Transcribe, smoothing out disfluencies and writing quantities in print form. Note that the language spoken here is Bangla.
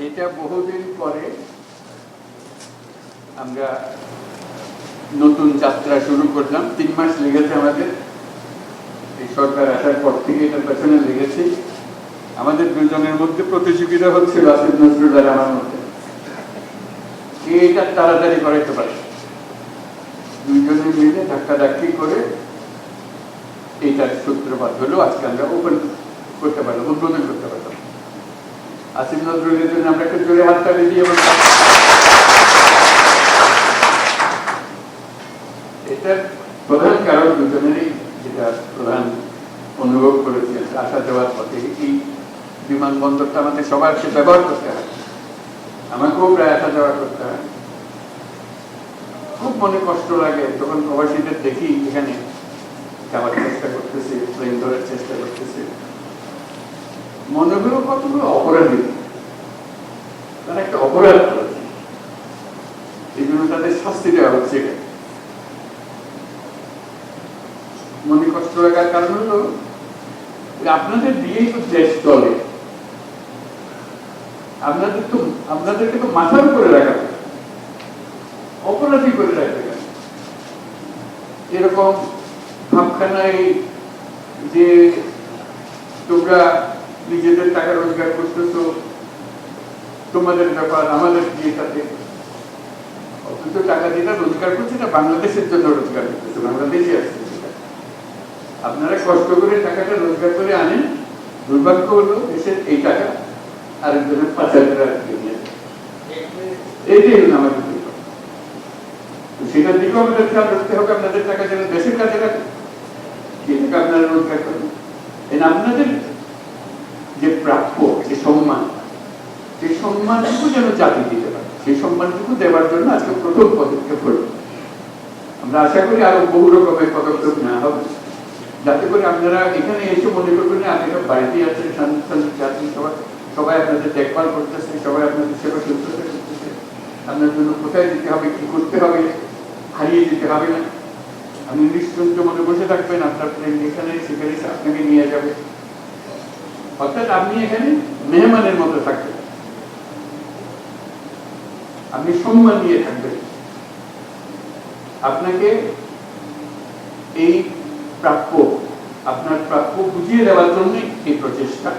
এটা বহুদিন পরে আমরা নতুন যাত্রা শুরু করলাম। 3 মাস লেগেছে আমাদের, এই সরকার আসার পর থেকে এটার পেছনে লেগেছে। আমাদের দুজনের মধ্যে প্রতিযোগিতা হচ্ছিল আসিফ নজরুল আর আমার মধ্যে, কে এটা তাড়াতাড়ি করাইতে পারে। দুইজনে মিলে ধাক্কাধাক্কি করে এইটার সূত্রপাত হলো। আজকে আমরা ওপেন করতে পারলাম, উদ্বোধন করতে পারলাম। আসিফ নজরুলের জন্য আমরা একটা জোরে হাততালি দিয়ে বললাম। এটার প্রধান কারণ দুজনেরই, যেটা প্রধান অনুভব করেছে আসা যাওয়ার পথে, এই বিমানবন্দরটা আমাদের সবার ব্যবহার করতে হয়, আমাকেও প্রায় আসা যাওয়া করতে হয়। খুব মনে কষ্ট লাগে যখন প্রবাসীদের দেখি এখানে যাওয়ার চেষ্টা করতেছে, প্লেন ধরার চেষ্টা করতেছে। মনে হলো কতগুলো অপরাধী, তারা একটা অপরাধ করেছে, এই জন্য তাদের শাস্তি দেওয়া হচ্ছে। মনে কষ্ট লাগার কারণ হলো আপনাদের দিয়েই তো দেশ চলে, আপনাদেরকে তো মাথার উপরে রাখা, অপরাধী করে রাখবে কেন? এরকম ভাবখানায় যে তোমরা নিজেদের টাকা রোজগার করতেছো, তোমাদের ব্যাপার, আমাদের দিয়ে তাতে। অথচ টাকা যেটা রোজগার করছে এটা বাংলাদেশের জন্য রোজগার করতেছে, বাংলাদেশে আসছে। আপনারা কষ্ট করে টাকাটা রোজগার করে আনেন, দুর্ভাগ্য হলো দেশের এই টাকা আরেকজনের পাচার করে এইটাই হলো আমাদের। সেটার দিকেও আমাদের খেয়াল রাখতে হবে, আপনাদের টাকা যেন দেশের কাজে লাগে, যে টাকা আপনারা রোজগার করেন। আপনাদের যে প্রাপ্য, যে সম্মান, সেই সম্মানটুকু যেন জাতি দিতে পারে, সেই সম্মানটুকু দেওয়ার জন্য আজকে প্রথম পদক্ষেপ হল। আমরা আশা করি আরো বহু রকমের পদক্ষেপ নেওয়া হবে, যাতে করে আপনারা এখানে এসে মনে করবেন আপনি সব বাড়িতে আছেন, জাতি সবাই আপনাদের দেখভাল করতেছে, সবাই আপনাদের সেবা শুশ্রূষা করতেছে। আপনার জন্য কোথায় যেতে হবে, কি করতে হবে, হারিয়ে যেতে হবে না। আপনি নিশ্চিন্ত মনে বসে থাকবেন, আপনার প্লেন এখানে সেখানে আপনাকে নিয়ে যাবে। অর্থাৎ আপনি এখানে মেহমানের মতো থাকবেন, আপনি সম্মান নিয়ে থাকবেন। আপনাকে এই প্রাপ্য, আপনার প্রাপ্য বুঝিয়ে দেওয়ার জন্য এই প্রচেষ্টা।